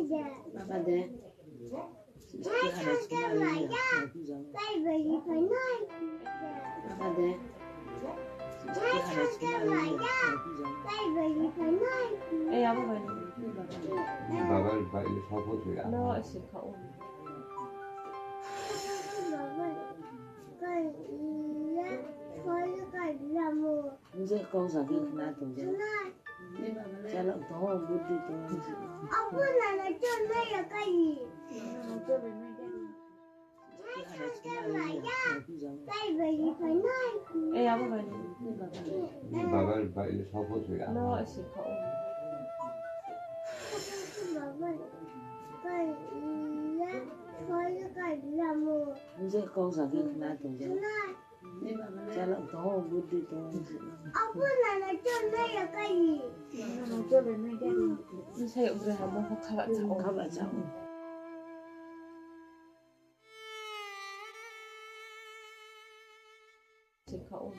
Papa de. Papa de. বাবার বাইরে শপথ হয়ে لا أشي كأم Nze kausa ki na to je. Chala to buddi to. إيه أبو بني বাবার বাইরে শপথ হয়ে لا أشي كأم Nze kausa ki na to je. Chala to buddi to. نسي أبرها ما فكرت أقوم Kaba chao. أشي كأم